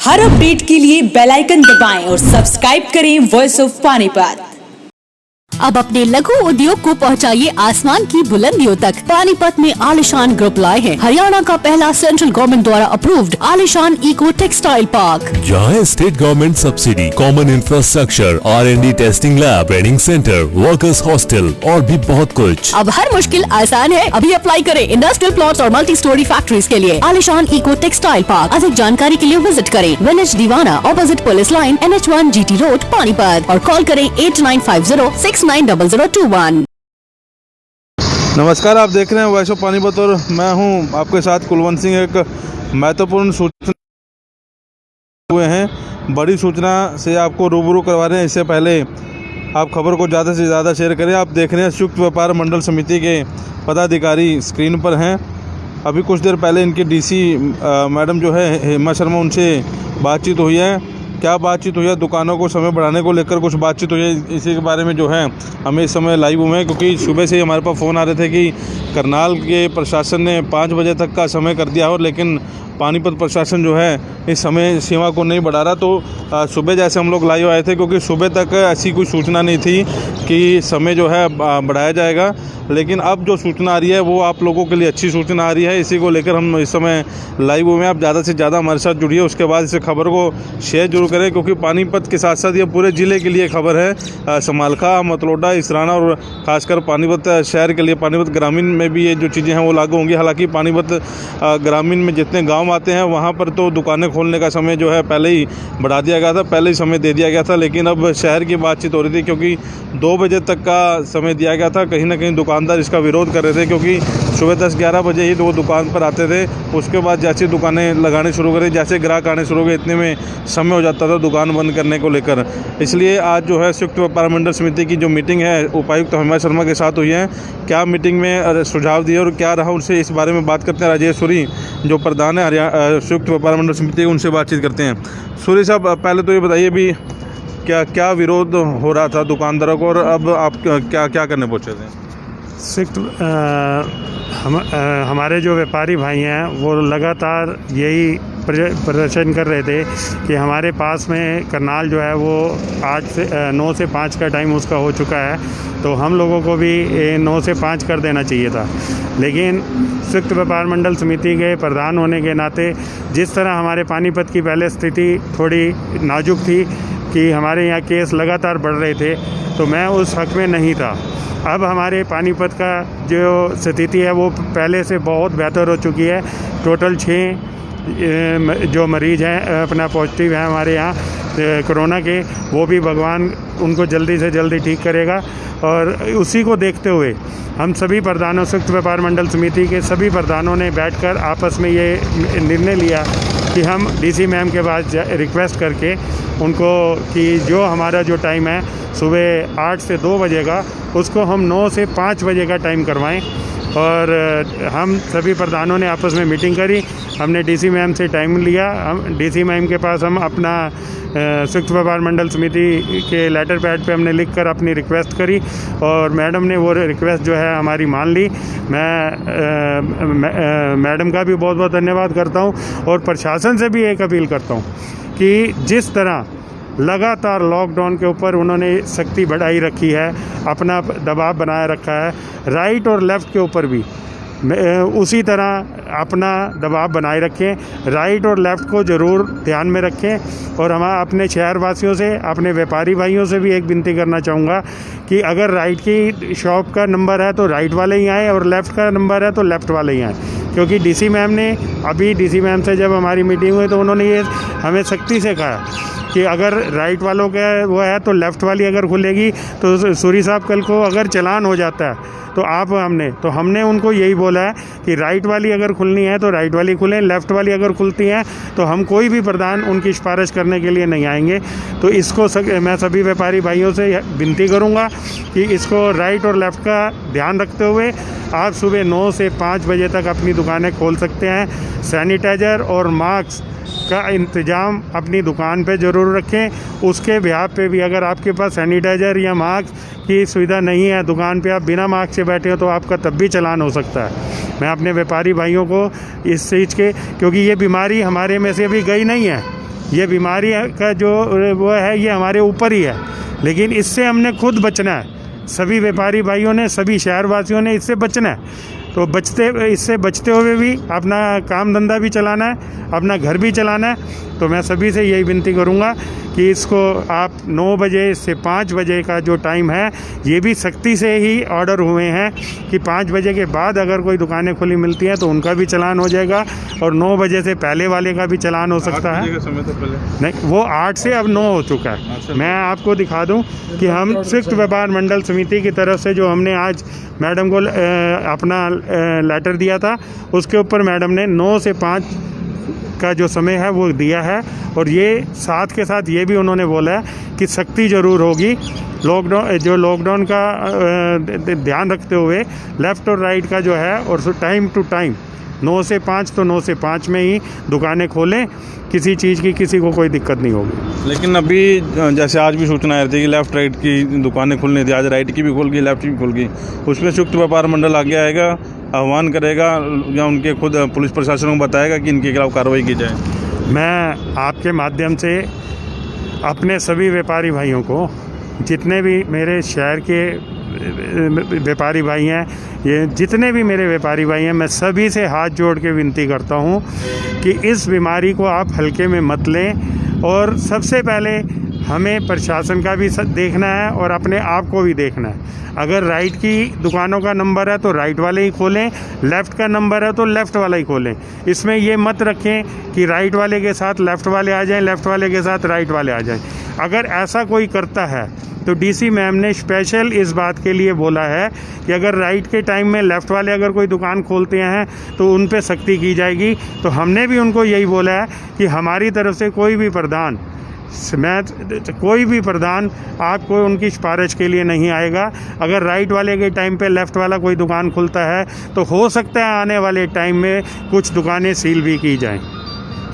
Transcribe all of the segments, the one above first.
हर update के लिए bell icon दबाएं और सब्सक्राइब करें वॉइस ऑफ पानीपत। अब अपने लघु उद्योग को पहुंचाइए आसमान की बुलंदियों तक। पानीपत में आलिशान ग्रुप लाए हैं हरियाणा का पहला सेंट्रल गवर्नमेंट द्वारा अप्रूव्ड आलिशान इको टेक्सटाइल पार्क, जहाँ state government subsidy, common infrastructure, R&D testing lab, training centre, workers hostel और भी बहुत कुछ। अब हर मुश्किल आसान है। अभी अप्लाई करें इंडस्ट्रियल प्लॉट्स और मल्टी स्टोरी फैक्ट्रीज के लिए। आलिशान इको टेक्सटाइल पार्क। अधिक जानकारी के लिए विजिट करें विलेज दीवाना, opposite police line, NH1 GT road, Panipat, और कॉल करें 8950690021। नमस्कार, आप देख रहे हैं वॉइस ऑफ पानीपत और मैं हूं आपके साथ कुलवंत सिंह। एक महत्वपूर्ण सूचना हुए हैं, बड़ी सूचना से आपको रूबरू करवा रहे हैं। इससे पहले आप खबर को ज़्यादा से ज़्यादा शेयर करें। आप देख रहे हैं संयुक्त व्यापार मंडल समिति के पदाधिकारी स्क्रीन पर हैं। अभी कुछ देर पहले इनके DC मैडम जो है हेमा शर्मा, उनसे बातचीत हुई है। क्या बातचीत हुई है? दुकानों को समय बढ़ाने को लेकर कुछ बातचीत हुई है। इसी के बारे में जो है हमें इस समय लाइव हुए हैं, क्योंकि सुबह से ही हमारे पास फ़ोन आ रहे थे कि करनाल के प्रशासन ने 5 बजे तक का समय कर दिया और लेकिन पानीपत प्रशासन जो है इस समय सीमा को नहीं बढ़ा रहा। तो सुबह जैसे हम लोग लाइव आए थे, क्योंकि सुबह तक ऐसी कोई सूचना नहीं थी कि समय जो है बढ़ाया जाएगा, लेकिन अब जो सूचना आ रही है वो आप लोगों के लिए अच्छी सूचना आ रही है। इसी को लेकर हम इस समय लाइव हुए हैं। आप ज़्यादा से ज़्यादा हमारे साथ जुड़िए, उसके बाद इस खबर को शेयर जरूर करें, क्योंकि पानीपत के साथ साथ ये पूरे ज़िले के लिए खबर है। समालखा, मतलोडा, इसराना और ख़ासकर पानीपत शहर के लिए, पानीपत ग्रामीण में भी ये जो चीज़ें हैं वो लागू होंगी। हालांकि पानीपत ग्रामीण में जितने गाँव आते हैं वहाँ पर तो दुकानें खोलने का समय जो है पहले ही बढ़ा दिया गया था, पहले ही समय दे दिया गया था। लेकिन अब शहर की बातचीत हो रही थी, क्योंकि 2 बजे तक का समय दिया गया था। कहीं ना कहीं दुकानदार इसका विरोध कर रहे थे, क्योंकि सुबह 10-11 बजे ही वो दुकान पर आते थे। उसके बाद जैसे दुकानें लगाने शुरू करें, जैसे ग्राहक आने शुरू हुए, इतने में समय हो जाता था दुकान बंद करने को लेकर। इसलिए आज जो है संयुक्त व्यापार मंडल समिति की जो मीटिंग है उपायुक्त हेमा शर्मा के साथ हुई है। क्या मीटिंग में सुझाव दिए और क्या रहा, उनसे इस बारे में बात करते हैं। राजेश सूरी जो प्रधान है संयुक्त व्यापार मंडल समिति, उनसे बातचीत करते हैं। सूरी साहब, पहले तो ये बताइए भी क्या विरोध हो रहा था दुकानदारों को और अब आप क्या करने पहुँचे थे? हमारे जो व्यापारी भाई हैं वो लगातार यही प्रदर्शन कर रहे थे कि हमारे पास में करनाल जो है वो 9 से 5 का टाइम उसका हो चुका है, तो हम लोगों को भी 9 से 5 कर देना चाहिए था। लेकिन संयुक्त व्यापार मंडल समिति के प्रधान होने के नाते जिस तरह हमारे पानीपत की पहले स्थिति थोड़ी नाजुक थी कि हमारे यहाँ केस लगातार बढ़ रहे थे, तो मैं उस हक में नहीं था। अब हमारे पानीपत का जो स्थिति है वो पहले से बहुत बेहतर हो चुकी है। टोटल 6 जो मरीज़ हैं अपना पॉजिटिव हैं हमारे यहाँ कोरोना के, वो भी भगवान उनको जल्दी से जल्दी ठीक करेगा। और उसी को देखते हुए हम सभी प्रधानों, संयुक्त व्यापार मंडल समिति के सभी प्रधानों ने बैठकर आपस में ये निर्णय लिया कि हम DC मैम के पास रिक्वेस्ट करके उनको कि जो हमारा जो टाइम है सुबह 8 से 2 बजे का, उसको हम 9 से 5 बजे का टाइम करवाएं। और हम सभी प्रधानों ने आपस में मीटिंग करी। हमने DC मैम से टाइम लिया। हम DC मैम के पास हम अपना संयुक्त व्यापार मंडल समिति के लेटर पैड पे हमने लिखकर अपनी रिक्वेस्ट करी और मैडम ने वो रिक्वेस्ट जो है हमारी मान ली। मैं मैडम का भी बहुत बहुत धन्यवाद करता हूँ और प्रशासन से भी एक अपील करता हूँ कि जिस तरह लगातार लॉकडाउन के ऊपर उन्होंने सख्ती बढ़ाई रखी है, अपना दबाव बनाए रखा है, राइट और लेफ़्ट के ऊपर भी उसी तरह अपना दबाव बनाए रखें। राइट और लेफ़्ट को ज़रूर ध्यान में रखें। और हम अपने शहरवासियों से, अपने व्यापारी भाइयों से भी एक विनती करना चाहूँगा कि अगर राइट की शॉप का नंबर है तो राइट वाले ही आए और लेफ़्ट का नंबर है तो लेफ़्ट वाले ही आए। क्योंकि DC मैम ने अभी DC मैम से जब हमारी मीटिंग हुई तो उन्होंने ये हमें सख्ती से कहा कि अगर राइट वालों का वो है तो लेफ़्ट वाली अगर खुलेगी तो सूरी साहब कल को अगर चालान हो जाता है तो हमने उनको यही बोला है कि राइट वाली अगर खुलनी है तो राइट वाली खुलें, लेफ़्ट वाली अगर खुलती हैं तो हम कोई भी प्रधान उनकी सिफारिश करने के लिए नहीं आएंगे। तो इसको मैं सभी व्यापारी भाइयों से विनती करूंगा कि इसको राइट और लेफ़्ट का ध्यान रखते हुए आप सुबह 9 से 5 बजे तक अपनी दुकानें खोल सकते हैं। सैनिटाइज़र और मास्क का इंतज़ाम अपनी दुकान पे ज़रूर रखें। उसके ब्याह पे भी अगर आपके पास सैनिटाइज़र या मास्क की सुविधा नहीं है दुकान पे, आप बिना मास्क से बैठे हो तो आपका तब भी चालान हो सकता है। मैं अपने व्यापारी भाइयों को इस चीज़ के, क्योंकि ये बीमारी हमारे में से अभी गई नहीं है, ये बीमारी का जो वो है ये हमारे ऊपर ही है, लेकिन इससे हमने खुद बचना है। सभी व्यापारी भाइयों ने, सभी शहरवासियों ने इससे बचना है। तो इससे बचते हुए भी अपना काम धंधा भी चलाना है, अपना घर भी चलाना है। तो मैं सभी से यही विनती करूंगा कि इसको आप 9 बजे से 5 बजे का जो टाइम है, ये भी सख्ती से ही ऑर्डर हुए हैं कि 5 बजे के बाद अगर कोई दुकानें खुली मिलती हैं तो उनका भी चालान हो जाएगा, और 9 बजे से पहले वाले का भी चालान हो सकता है। 8 बजे के समय से पहले नहीं, वो 8 से अब 9 हो चुका है। मैं आपको दिखा दूं कि हम संयुक्त व्यापार मंडल समिति की तरफ से जो हमने आज मैडम को अपना लेटर दिया था, उसके ऊपर मैडम ने 9 से 5 का जो समय है वो दिया है। और ये साथ के साथ ये भी उन्होंने बोला है कि सख्ती ज़रूर होगी। लॉकडाउन का ध्यान रखते हुए लेफ़्ट और राइट का जो है, और टाइम टू टाइम 9 से 5 तो 9 से 5 में ही दुकानें खोलें, किसी चीज़ की किसी को कोई दिक्कत नहीं होगी। लेकिन अभी जैसे आज भी सूचना आ रही थी कि लेफ़्ट राइट की दुकानें खुलनी थी, आज राइट की भी खुल गई, लेफ़्ट की भी खुल गई। उसमें संयुक्त व्यापार मंडल आगे आएगा, आह्वान करेगा या उनके खुद पुलिस प्रशासन को बताएगा कि इनके खिलाफ कार्रवाई की जाए। मैं आपके माध्यम से अपने सभी व्यापारी भाइयों को, जितने भी मेरे शहर के व्यापारी भाई हैं, ये जितने भी मेरे व्यापारी भाई हैं, मैं सभी से हाथ जोड़ के विनती करता हूं कि इस बीमारी को आप हल्के में मत लें। और सबसे पहले हमें प्रशासन का भी देखना है और अपने आप को भी देखना है। अगर राइट की दुकानों का नंबर है तो राइट वाले ही खोलें, लेफ़्ट का नंबर है तो लेफ़्ट वाला ही खोलें। इसमें ये मत रखें कि राइट वाले के साथ लेफ़्ट वाले आ जाएं, लेफ़्ट वाले के साथ राइट वाले आ जाएं। अगर ऐसा कोई करता है तो डीसी मैम ने स्पेशल इस बात के लिए बोला है कि अगर राइट के टाइम में लेफ़्ट वाले अगर कोई दुकान खोलते हैं तो उन पे सख्ती की जाएगी। तो हमने भी उनको यही बोला है कि हमारी तरफ से कोई भी प्रधान आपको उनकी सिफारिश के लिए नहीं आएगा। अगर राइट वाले के टाइम पे लेफ़्ट वाला कोई दुकान खुलता है तो हो सकता है आने वाले टाइम में कुछ दुकानें सील भी की जाएं।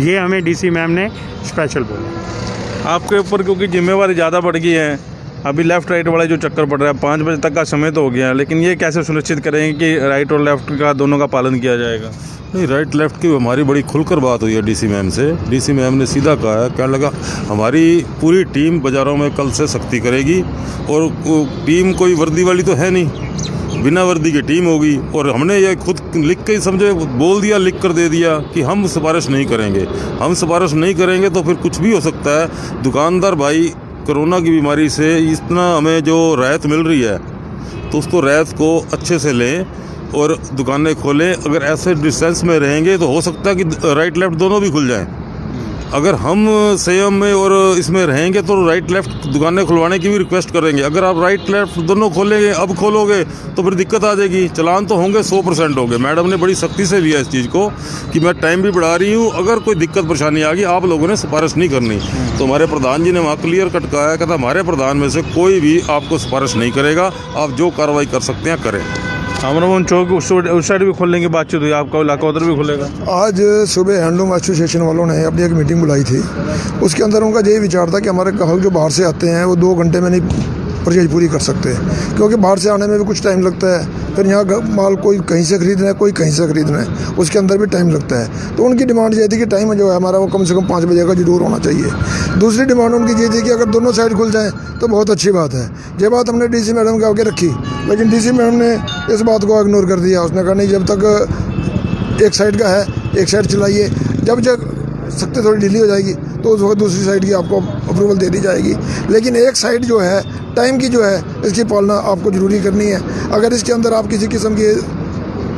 ये हमें डीसी मैम ने स्पेशल बोला। आपके ऊपर क्योंकि जिम्मेवारी ज़्यादा बढ़ गई है, अभी लेफ़्ट राइट वाला जो चक्कर पड़ रहा है, 5 बजे तक का समय तो हो गया है, लेकिन ये कैसे सुनिश्चित करेंगे कि राइट और लेफ़्ट का दोनों का पालन किया जाएगा? नहीं, राइट लेफ़्ट की हमारी बड़ी खुलकर बात हुई है डीसी मैम से। डीसी मैम ने सीधा कहा है, कहने लगा हमारी पूरी टीम बाज़ारों में कल से सख्ती करेगी, और टीम कोई वर्दी वाली तो है नहीं, बिना वर्दी की टीम होगी। और हमने ये खुद लिख के समझे बोल दिया, लिख कर दे दिया कि हम सिफारिश नहीं करेंगे। हम सिफारिश नहीं करेंगे तो फिर कुछ भी हो सकता है। दुकानदार भाई कोरोना की बीमारी से इतना हमें जो राहत मिल रही है तो उसको राहत को अच्छे से लें और दुकानें खोलें। अगर ऐसे डिस्टेंस में रहेंगे तो हो सकता है कि राइट लेफ़्ट दोनों भी खुल जाएं। अगर हम संयम में और इसमें रहेंगे तो राइट लेफ़्ट दुकानें खुलवाने की भी रिक्वेस्ट करेंगे। अगर आप राइट लेफ़्ट दोनों खोलेंगे, अब खोलोगे तो फिर दिक्कत आ जाएगी। चालान तो होंगे 100% होंगे। मैडम ने बड़ी सख्ती से भी है इस चीज़ को कि मैं टाइम भी बढ़ा रही हूँ, अगर कोई दिक्कत परेशानी आ गई आप लोगों ने सिफारिश नहीं करनी। तो हमारे प्रधान जी ने वहाँ क्लियर कट कहा है, कहता हमारे प्रधान में से कोई भी आपको सिफारिश नहीं करेगा, आप जो कार्रवाई कर सकते हैं करें। अमरवन चौक उस साइड भी खोलने की बातचीत हुई, आपका इलाका उधर भी खुलेगा? आज सुबह हैंडलूम एसोसिएशन वालों ने अपनी एक मीटिंग बुलाई थी। उसके अंदर उनका यही विचार था कि हमारे ग्राहक जो बाहर से आते हैं वो 2 घंटे में नहीं परचेज पूरी कर सकते, क्योंकि बाहर से आने में भी कुछ टाइम लगता है। फिर यहाँ माल कोई कहीं से खरीदना है, कोई कहीं से खरीदना है, उसके अंदर भी टाइम लगता है। तो उनकी डिमांड ये थी कि टाइम जो है हमारा वो कम से कम 5 बजे का जरूर होना चाहिए। दूसरी डिमांड उनकी ये थी कि अगर दोनों साइड खुल जाएँ तो बहुत अच्छी बात है। ये बात हमने डीसी मैडम के आगे रखी, लेकिन डीसी मैडम ने इस बात को इग्नोर कर दिया। उसने कहा नहीं, जब तक एक साइड का है एक साइड चलाइए, जब सख्ती थोड़ी ढीली हो जाएगी तो उस वक्त दूसरी साइड की आपको अप्रूवल दे दी जाएगी। लेकिन एक साइड जो है टाइम की जो है इसकी पालना आपको ज़रूरी करनी है। अगर इसके अंदर आप किसी किस्म की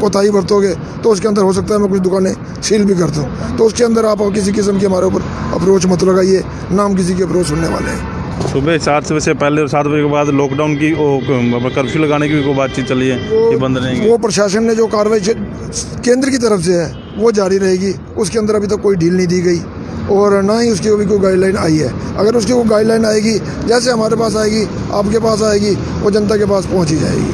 कोताही बरतोगे तो उसके अंदर हो सकता है मैं कुछ दुकानें सील भी कर दूँ। तो उसके अंदर आप किसी किस्म की हमारे ऊपर अप्रोच मत लगाइए, ना हम किसी की अप्रोच सुनने वाले हैं। सुबह 7 बजे से पहले और 7 बजे के बाद लॉकडाउन की कर्फ्यू लगाने की भी कोई बातचीत चली है कि बंद रहेंगे? वो प्रशासन ने जो कार्रवाई केंद्र की तरफ से है वो जारी रहेगी। उसके अंदर अभी तक कोई ढील नहीं दी गई और ना ही उसकी अभी कोई गाइडलाइन आई है। अगर उसकी वो गाइडलाइन आएगी, जैसे हमारे पास आएगी आपके पास आएगी, वो जनता के पास पहुँच ही जाएगी।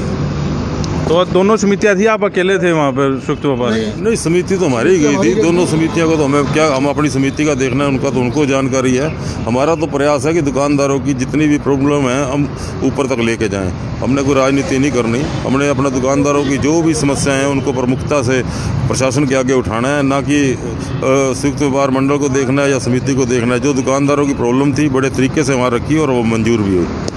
तो दोनों समितियां थी, आप अकेले थे वहाँ पर सुक्त व्यापारी? नहीं, समिति तो हमारी ही गई थी। दोनों समितियों को तो हमें क्या, हम अपनी समिति का देखना है, उनका तो उनको जानकारी है। हमारा तो प्रयास है कि दुकानदारों की जितनी भी प्रॉब्लम है हम ऊपर तक लेके जाएं। हमने कोई राजनीति नहीं करनी, हमने अपने दुकानदारों की जो भी समस्याएं हैं उनको प्रमुखता से प्रशासन के आगे उठाना है, ना कि संयुक्त व्यापार मंडल को देखना है या समिति को देखना है। जो दुकानदारों की प्रॉब्लम थी बड़े तरीके से वहाँ रखी और वो मंजूर भी हुई।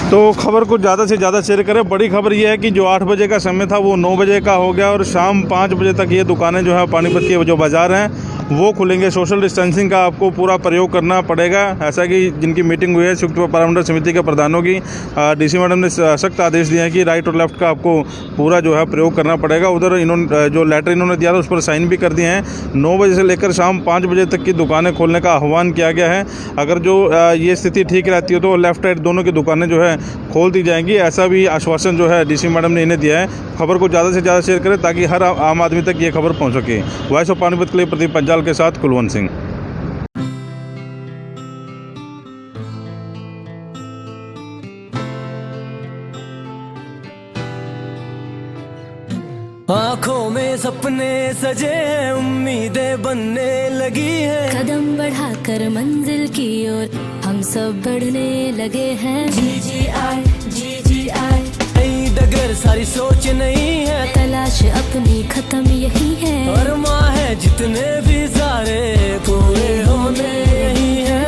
तो खबर को ज़्यादा से ज़्यादा शेयर करें। बड़ी खबर ये है कि जो 8 बजे का समय था वो 9 बजे का हो गया और शाम 5 बजे तक ये दुकानें जो है पानीपत के जो बाज़ार हैं वो खुलेंगे। सोशल डिस्टेंसिंग का आपको पूरा प्रयोग करना पड़ेगा, ऐसा कि जिनकी मीटिंग हुई है संयुक्त व्यापार मंडल समिति के प्रधानों की, डीसी मैडम ने सख्त आदेश दिए हैं कि राइट और लेफ्ट का आपको पूरा जो है प्रयोग करना पड़ेगा। उधर इन्होंने जो लेटर इन्होंने दिया था उस पर साइन भी कर दिए हैं। 9 बजे से लेकर शाम 5 बजे तक की दुकानें खोलने का आह्वान किया गया है। अगर जो ये स्थिति ठीक रहती है तो लेफ्ट राइट दोनों की दुकानें जो है खोल दी जाएंगी, ऐसा भी आश्वासन जो है डीसी मैडम ने इन्हें दिया है। खबर को ज़्यादा से ज़्यादा शेयर करें ताकि हर आम आदमी तक ये खबर पहुँच सके। वॉइस ऑफ पानीपत के लिए प्रदीप पंजाल के साथ कुलवंत सिंह। आँखों में सपने सजे हैं, उम्मीदें बनने लगी है। कदम बढ़ाकर मंजिल की ओर हम सब बढ़ने लगे हैं। GGI नई डगर सारी सोच नहीं है, तलाश अपनी खत्म यही है। और माँ है जितने भी सारे पूरे होने यही है।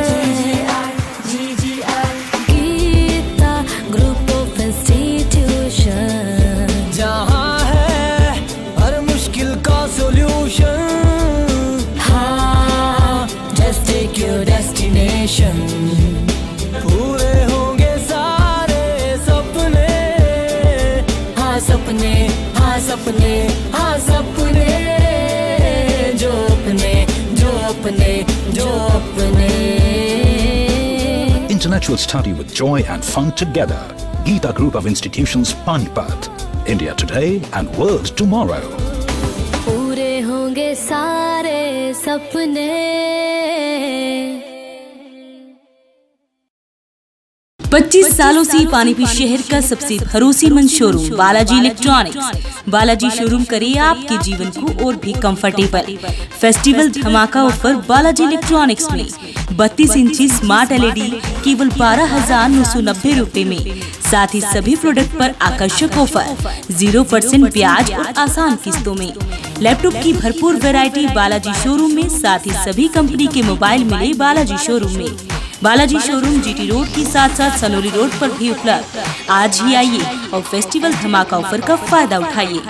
GGI Geeta group of institution, जहाँ है हर मुश्किल का सोल्यूशन। हाँ, just take your destination। पूरे होंगे सारे सपने, हाँ सपने, हाँ सपने, हाँ सपने, जो अपने, जो अपने, जो अपने। Internet will study with joy and fun together. Geeta Group of Institutions, Panipat. India today and world tomorrow. पूरे होंगे सारे सपने। 25 सालों से पानीपत शहर का सबसे भरोसेमंद showroom Balaji electronics. Balaji showroom करे आपके जीवन को और भी कंफर्टेबल। फेस्टिवल धमाका ऑफर बालाजी इलेक्ट्रॉनिक्स में 32 इंची स्मार्ट LED केवल 12,990 रुपए में। साथ ही सभी प्रोडक्ट पर आकर्षक ऑफर, 0% ब्याज और आसान किस्तों में। लैपटॉप की भरपूर वैरायटी बालाजी शोरूम में, साथ ही सभी कंपनी के मोबाइल मिले बालाजी शोरूम में। बालाजी शोरूम GT रोड के साथ साथ सनोली रोड पर भी उपलब्ध। आज ही आइए और फेस्टिवल धमाका ऑफर का फायदा उठाइए।